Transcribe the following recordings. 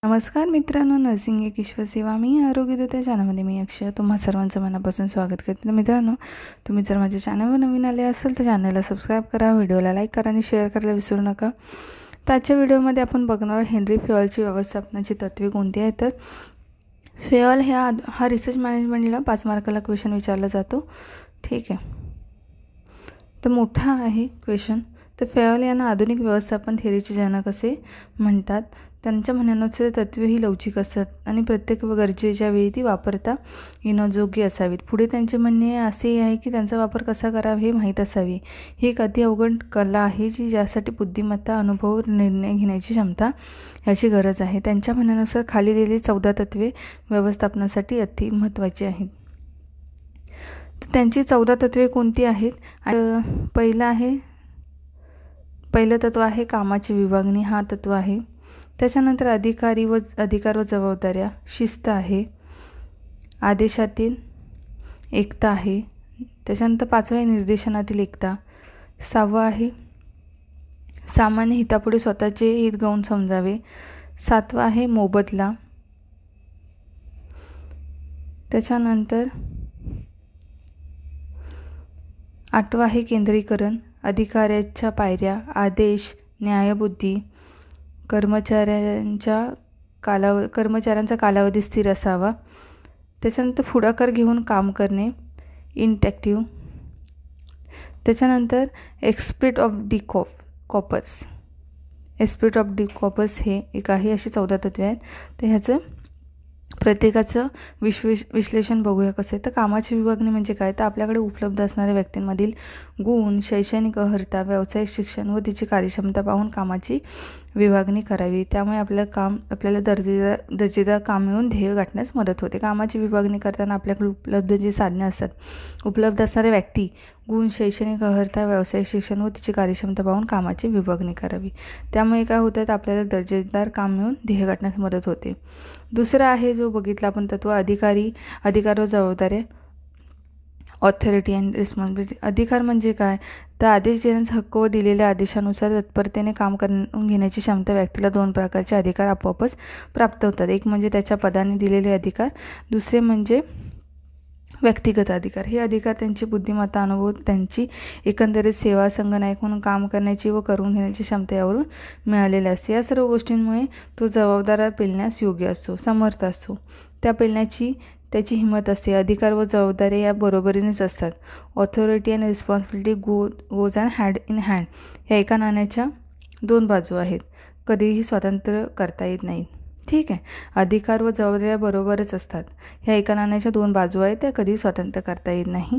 नमस्कार मित्रांनो, नर्सिंग एक ईश्वरसेवा मी आरोग्यदाता चॅनलमध्ये मी अक्षय तुम्हा सर्वांचं मनापासून स्वागत करते. मित्रांनो, तुम्ही जर माझ्या चॅनलवर नवीन आले असाल तर चॅनलला सबस्क्राईब करा, व्हिडिओला लाईक करा आणि शेअर करायला विसरू नका. तर आजच्या व्हिडिओमध्ये आपण बघणार हेनरी फेयॉलची व्यवस्थापनाची तत्त्वे कोणती आहेत. तर फेयॉल हा रिसर्च मॅनेजमेंटला 5 मार्काला क्वेश्चन विचारला जातो. ठीक आहे, तर मोठा आहे क्वेश्चन. तर फेयॉल यांना आधुनिक व्यवस्थापन थेअरीचे जनक असे म्हणतात. त्यांच्या म्हणण्यानुसार तत्त्वे ही लवचिक असतात आणि प्रत्येक गरजेच्या वेळी ती वापरता येण्याजोगी असावीत. पुढे त्यांचे म्हणणे असे आहे की त्यांचा वापर कसा करावा हे माहीत असावे. ही एक अति अवघड कला आहे जी ज्यासाठी बुद्धिमत्ता, अनुभव, निर्णय घेण्याची क्षमता याची गरज आहे. त्यांच्या म्हणण्यानुसार खाली दिलेली 14 तत्त्वे व्यवस्थापनासाठी अति महत्त्वाची आहेत. त्यांची 14 तत्त्वे कोणती आहेत? पहिलं तत्त्व आहे कामाची विभागणी. हा तत्त्व आहे. त्याच्यानंतर अधिकार व जबाबदाऱ्या, शिस्त आहे. आदेशातील एकता आहे. त्याच्यानंतर 5वं आहे निर्देशनातील एकता. 6वं आहे सामान्य हितापुढे स्वतःचे हित गौण समजावे. 7वं आहे मोबदला. त्याच्यानंतर 8वं आहे केंद्रीकरण. अधिकाऱ्याच्या पायऱ्या, आदेश, न्यायबुद्धी, कर्मचाऱ्यांचा कालावधी स्थिर असावा. त्याच्यानंतर पुढाकार घेऊन काम करणे, इंटॅक्टिव्ह. त्याच्यानंतर एस्पिरिट ऑफ डी कॉपर्स हे एक आहे. अशी 14 तत्त्वे आहेत. तर ह्याचं प्रत्येकाचं विश्लेषण बघूया कसं आहे. तर कामाची विभागणी म्हणजे काय? तर आपल्याकडे उपलब्ध असणाऱ्या व्यक्तींमधील गुण, शैक्षणिक अर्हता, व्यावसायिक शिक्षण व तिची कार्यक्षमता पाहून कामाची विभागणी करावी. त्यामुळे आपल्याला दर्जेदार काम मिळून ध्येय गाठण्यास मदत होते. कामाची विभागणी करताना आपल्याकडे उपलब्ध जी साधने असतात, उपलब्ध असणारे व्यक्ती, गुण, शैक्षणिक अर्हता, व्यावसायिक शिक्षण व तिची कार्यक्षमता पाहून कामाची विभागणी करावी. त्यामुळे काय होतं, तर आपल्याला दर्जेदार काम मिळून ध्येय गाठण्यास मदत होते. दुसरा आहे जो बघितला आपण तत्त्व अधिकार व जबाबदाऱ्या, ऑथॉरिटी अँड रिस्पॉन्सिबिलिटी. अधिकार म्हणजे काय? तर आदेश देण्याचा हक्क व दिलेल्या आदेशानुसार तत्परतेने काम करून घेण्याची क्षमता. व्यक्तीला 2 प्रकारचे अधिकार आपोआपच प्राप्त होतात. एक म्हणजे त्याच्या पदाने दिलेले अधिकार, दुसरे म्हणजे व्यक्तिगत अधिकार. हे अधिकार त्यांची बुद्धिमत्ता, अनुभव, त्यांची एकंदरीत सेवा, संगनायक म्हणून काम करण्याची व करून घेण्याची क्षमता यावरून मिळालेली असते. या सर्व गोष्टींमुळे तो जबाबदाऱ्या पेलण्यास योग्य असतो, समर्थ असतो. त्या पेलण्याची त्याची हिंमत असते. अधिकार व जबाबदाऱ्या या बरोबरीनेच असतात. Authority and responsibility goes hand in hand. ह्या एका नाण्याच्या 2 बाजू आहेत. कधीही स्वतंत्र करता येत नाहीत. ठीक आहे, अधिकार व जबाबदाऱ्या बरोबरच असतात. ह्या एका नाण्याच्या 2 बाजू आहेत, त्या कधी स्वतंत्र करता येत नाही.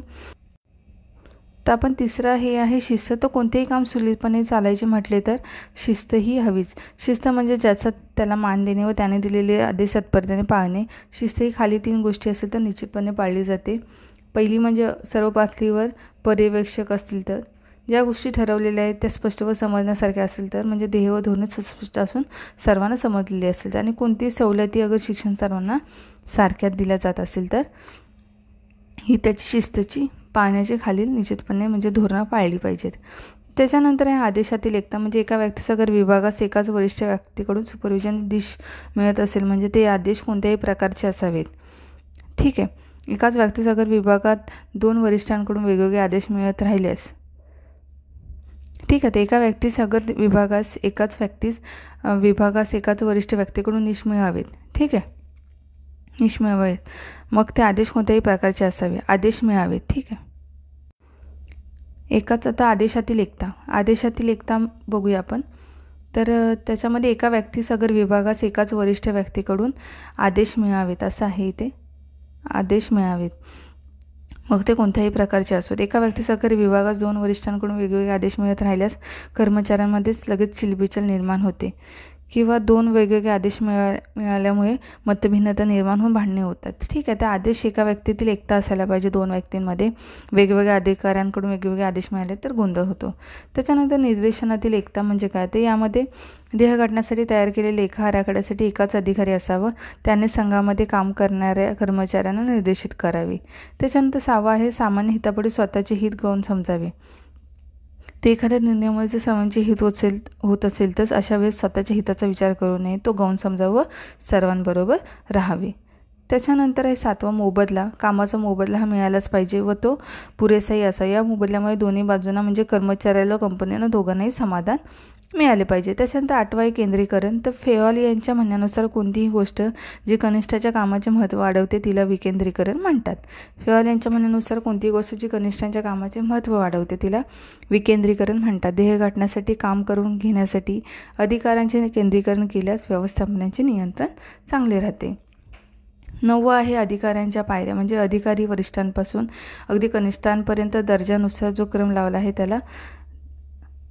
तर आपण तिसरा हे आहे शिस्त. तर कोणतेही काम सुरळीतपणे चालायचे म्हटले तर शिस्त ही हवीच. शिस्त म्हणजे ज्याचा त्याला मान देणे व त्याने दिलेले आदेश तत्परतेने पाळणे. शिस्त ही खाली 3 गोष्टी असेल तर निश्चितपणे पाळली जाते. पहिली म्हणजे सर्व पातळीवर पर्यवेक्षक असतील तर, ज्या गोष्टी ठरवलेल्या आहेत त्या स्पष्ट व समजण्यासारख्या असेल तर, म्हणजे ध्येय व धोरणे सुस्पष्ट असून सर्वांना समजलेली असेल तर, आणि कोणतीही सवलती अगर शिक्षण सर्वांना सारख्यात दिल्या जात असेल तर ही त्याची शिस्तची पाळण्याची खालील निश्चितपणे म्हणजे धोरणं पाळली पाहिजेत. त्याच्यानंतर आहे आदेशातील एकता. म्हणजे एका व्यक्तीचा अगर विभागास एकाच वरिष्ठ व्यक्तीकडून सुपरविजन दिश मिळत असेल म्हणजे ते आदेश कोणत्याही प्रकारचे असावेत. ठीक आहे, एकाच व्यक्तीचा अगर विभागात 2 वरिष्ठांकडून वेगवेगळे आदेश मिळत राहिल्यास, ठीक आहे, तर एका व्यक्तीस अगर विभागास एकाच वरिष्ठ व्यक्तीकडून निश मिळावेत. ठीक आहे, निश मिळावेत, मग ते आदेश कोणत्याही प्रकारचे असावे, आदेश मिळावेत. ठीक आहे. आता आदेशातील एकता बघूया आपण. तर त्याच्यामध्ये एका व्यक्तीस अगर विभागास एकाच वरिष्ठ व्यक्तीकडून आदेश मिळावेत असं आहे इथे, आदेश मिळावेत, मग ते कोणत्याही प्रकारचे असोत. एका व्यक्तीस अगर विभागास 2 वरिष्ठांकडून वेगवेगळे आदेश मिळत राहिल्यास कर्मचाऱ्यांमध्येच लगेच चिलबिचल निर्माण होते किंवा 2 वेगवेगळे आदेश मिळाल्यामुळे मतभिन्नता निर्माण होऊन भांडणे होतात. ठीक आहे, त्या आदेश एका व्यक्तीतील एकता असायला पाहिजे. 2 व्यक्तींमध्ये वेगवेगळ्या अधिकाऱ्यांकडून वेगवेगळे आदेश मिळाले तर गोंधळ होतो. त्याच्यानंतर निर्देशनातील एकता म्हणजे काय? तर यामध्ये ध्येय गाठण्यासाठी तयार केलेल्या लेखा आराखड्यासाठी एकाच अधिकारी असावं, त्याने संघामध्ये काम करणाऱ्या कर्मचाऱ्यांना निर्देशित करावे. त्याच्यानंतर 6वं आहे सामान्य हितापुढे स्वतःचे हित गौण समजावे. ते एखाद्या निर्णयामुळे जर सर्वांचे हित होत असेल तर अशा वेळेस स्वतःच्या हिताचा विचार करू नये, तो गौण समजावं व सर्वांबरोबर राहावे. त्याच्यानंतर आहे 7वा मोबदला. कामाचा मोबदला हा मिळालाच पाहिजे व तो पुरेसाही असा. या मोबदल्यामुळे दोन्ही बाजूंना म्हणजे कर्मचाऱ्याला व कंपनीला दोघांनाही समाधान मिळाले पाहिजे. त्याच्यानंतर 8वा आहे केंद्रीकरण. तर फेऑल यांच्या म्हणण्यानुसार कोणतीही गोष्ट जी कनिष्ठाच्या कामाचे महत्त्व वाढवते तिला विकेंद्रीकरण म्हणतात. फेऑल यांच्या म्हणण्यानुसार कोणतीही गोष्ट जी कनिष्ठांच्या कामाचे महत्त्व वाढवते तिला विकेंद्रीकरण म्हणतात. ध्येय गाठण्यासाठी काम करून घेण्यासाठी अधिकारांचे केंद्रीकरण केल्यास व्यवस्थापनाचे नियंत्रण चांगले राहते. 9वा आहे अधिकाऱ्यांच्या पायऱ्या. म्हणजे अधिकारी वरिष्ठांपासून अगदी कनिष्ठांपर्यंत दर्जानुसार जो क्रम लावला आहे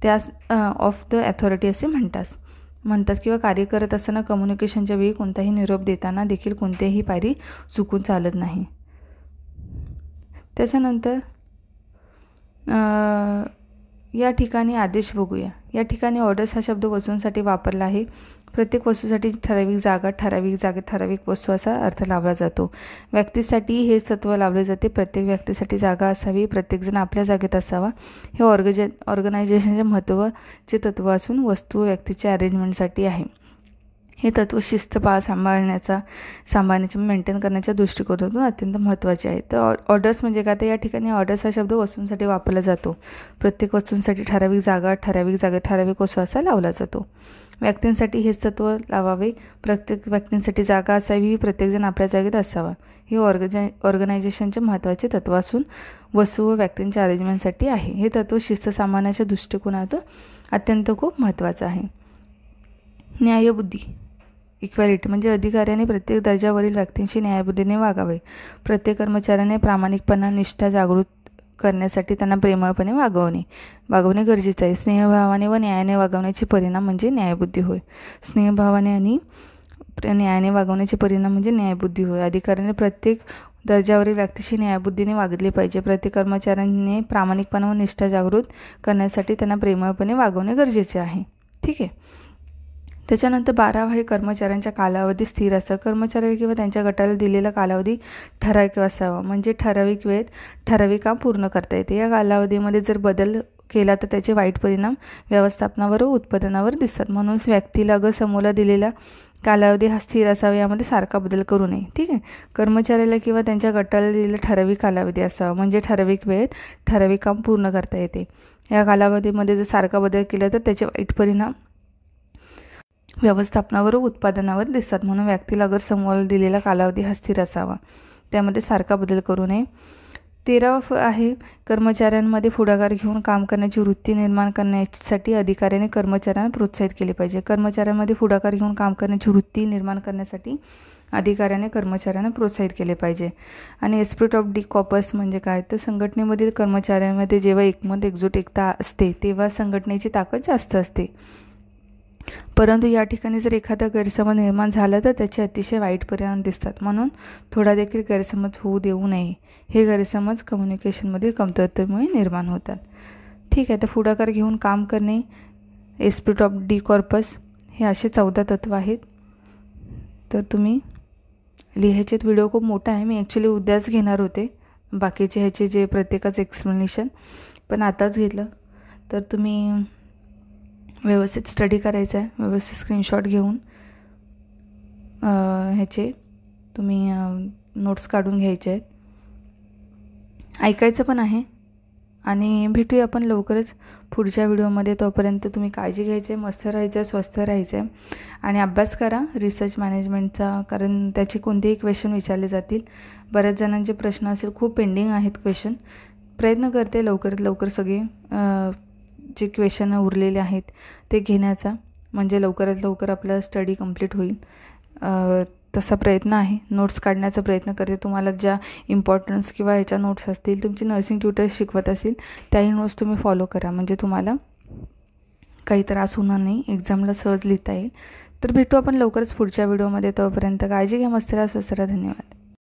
त्यास ऑफ द अथॉरिटी असे म्हणतात किंवा कार्य करत असताना कम्युनिकेशनच्या वेळी कोणताही निरोप देताना देखील कोणत्याही पायरी चुकून चालत नाही. त्याच्यानंतर या ठिकाणी आदेश बघूया. या ठिकाणी ऑर्डर्स हा शब्द वस्तूंसाठी वापरला आहे. प्रत्येक वस्तूसाठी ठराविक जागा, ठराविक जागेत ठराविक वस्तू असा अर्थ लावला जातो. व्यक्तीसाठी हेच तत्त्व लावले जाते. प्रत्येक व्यक्तीसाठी जागा असावी, प्रत्येकजण आपल्या जागेत असावा. हे ऑर्गनायझेशनचे महत्त्वाचे तत्त्व असून वस्तू व्यक्तीच्या अरेंजमेंटसाठी आहे. हे तत्त्व शिस्त सांभाळण्याच्या मेंटेन करण्याच्या दृष्टिकोनातून अत्यंत महत्त्वाचे आहे. तर ऑर्डर्स म्हणजे काय, तर या ठिकाणी ऑर्डर्स हा शब्द वस्तूंसाठी वापरला जातो. प्रत्येक वस्तूंसाठी ठराविक जागा, ठराविक जागेत ठराविक वस्तू असा लावला जातो. व्यक्तींसाठी हेच तत्त्व लावावे. प्रत्येक व्यक्तींसाठी जागा असावी, प्रत्येकजण आपल्या जागेत असावा. हे ऑर्गनायझेशनचे महत्त्वाचे तत्त्व असून वस्तू व व्यक्तींच्या अरेंजमेंटसाठी आहे. हे तत्त्व शिस्त सांभाळण्याच्या दृष्टिकोनातून अत्यंत खूप महत्त्वाचं आहे. न्यायबुद्धी इक्वॅलिटी म्हणजे अधिकाऱ्याने प्रत्येक दर्जावरील व्यक्तींशी न्यायबुद्धीने वागावे. प्रत्येक कर्मचाऱ्याने प्रामाणिकपणा, निष्ठा जागृत करण्यासाठी त्यांना प्रेमळपणे वागवणे गरजेचे आहे. स्नेहभावाने व न्यायाने वागवण्याचे परिणाम म्हणजे न्यायबुद्धी होय. स्नेहभावाने आणि न्यायाने वागवण्याचे परिणाम म्हणजे न्यायबुद्धी होय. अधिकाऱ्याने प्रत्येक दर्जावरील व्यक्तीशी न्यायबुद्धीने वागले पाहिजे. प्रत्येक कर्मचाऱ्याने प्रामाणिकपणा व निष्ठा जागृत करण्यासाठी त्यांना प्रेमळपणे वागवणे गरजेचे आहे. ठीक आहे. त्याच्यानंतर 12वा आहे कर्मचाऱ्यांचा कालावधी स्थिर असा. कर्मचारी किंवा त्यांच्या गटाला दिलेला कालावधी ठराविक असावा. म्हणजे ठराविक वेळेत ठराविक काम पूर्ण करता येते. या कालावधीमध्ये जर बदल केला तर त्याचे वाईट परिणाम व्यवस्थापनावर व उत्पादनावर दिसतात. म्हणून व्यक्तीला समूहाला दिलेला कालावधी हा स्थिर असावा. यामध्ये सारखा बदल करू नये. ठीक आहे. कर्मचाऱ्याला किंवा त्यांच्या गटाला दिलेला ठराविक कालावधी असावा. म्हणजे ठराविक वेळेत ठराविक काम पूर्ण करता येते. या कालावधीमध्ये जर सारखा बदल केला तर त्याचे वाईट परिणाम व्यवस्थापनावर व उत्पादनावर दिसतात. म्हणून व्यक्तीला समूहाला दिलेला कालावधी हा स्थिर असावा. त्यामध्ये सारखा बदल करू नये. 13वा आहे कर्मचाऱ्यांमध्ये पुढाकार घेऊन काम करण्याची वृत्ती निर्माण करण्यासाठी अधिकाऱ्याने कर्मचाऱ्यांना प्रोत्साहित केले पाहिजे. कर्मचाऱ्यांमध्ये पुढाकार घेऊन काम करण्याची वृत्ती निर्माण करण्यासाठी अधिकाऱ्याने कर्मचाऱ्यांना प्रोत्साहित केले पाहिजे. आणि एस्पिरिट ऑफ डी कॉर्पस म्हणजे काय, तर संघटनेमधील कर्मचाऱ्यांमध्ये जेव्हा एकजुटता असते तेव्हा संघटनेची ताकद जास्त असते. परंतु या ठिकाणी जर एखादा गैरसमज निर्माण झाला तर त्याचे अतिशय वाईट परिणाम दिसतात. म्हणून थोडा देखील गैरसमज होऊ देऊ नये. हे गैरसमज कम्युनिकेशनमधील कमतरतेमुळे निर्माण होतात. ठीक आहे. तर पुढाकार घेऊन काम करणे, एस्पिरिट ऑफ डी कॉर्पस हे असे 14 तत्त्व आहेत. तर तुम्ही लिहायचे. व्हिडिओ खूप मोठा आहे. मी ॲक्च्युली उद्याच घेणार होते बाकीचे ह्याचे जे प्रत्येकाचं एक्सप्लेनेशन, पण आताच घेतलं. तर तुम्ही व्यवस्थित स्टडी करायचं आहे. व्यवस्थित स्क्रीनशॉट घेऊन ह्याचे तुम्ही नोट्स काढून घ्यायचे आहेत. ऐकायचं पण आहे. आणि भेटूया आपण लवकरच पुढच्या व्हिडिओमध्ये. तोपर्यंत तुम्ही काळजी घ्यायची आहे, मस्त राहायचं आहे, स्वस्थ राहायचं आहे आणि अभ्यास करा रिसर्च मॅनेजमेंटचा, कारण त्याचे कोणतेही क्वेश्चन विचारले जातील. बऱ्याच जणांचे प्रश्न असेल, खूप पेंडिंग आहेत क्वेश्चन. प्रयत्न करते लवकरात लवकर सगळे जे क्वेश्चन उरलेले आहेत ते घेण्याचा, म्हणजे लवकरात लवकर आपला स्टडी कंप्लीट होईल तसा प्रयत्न आहे. नोट्स काढण्याचा प्रयत्न करते. तुम्हाला ज्या इम्पॉर्टन्स किंवा ह्याच्या नोट्स असतील, तुमची नर्सिंग ट्युटर शिकवत असेल त्याही नोट्स तुम्ही फॉलो करा, म्हणजे तुम्हाला काही त्रास होणार नाही, एक्झामला सहज लिहिता येईल. तर भेटू आपण लवकरच पुढच्या व्हिडिओमध्ये. तोपर्यंत काळजी घ्या, मस्त राहा, स्वस्थ राहा. धन्यवाद.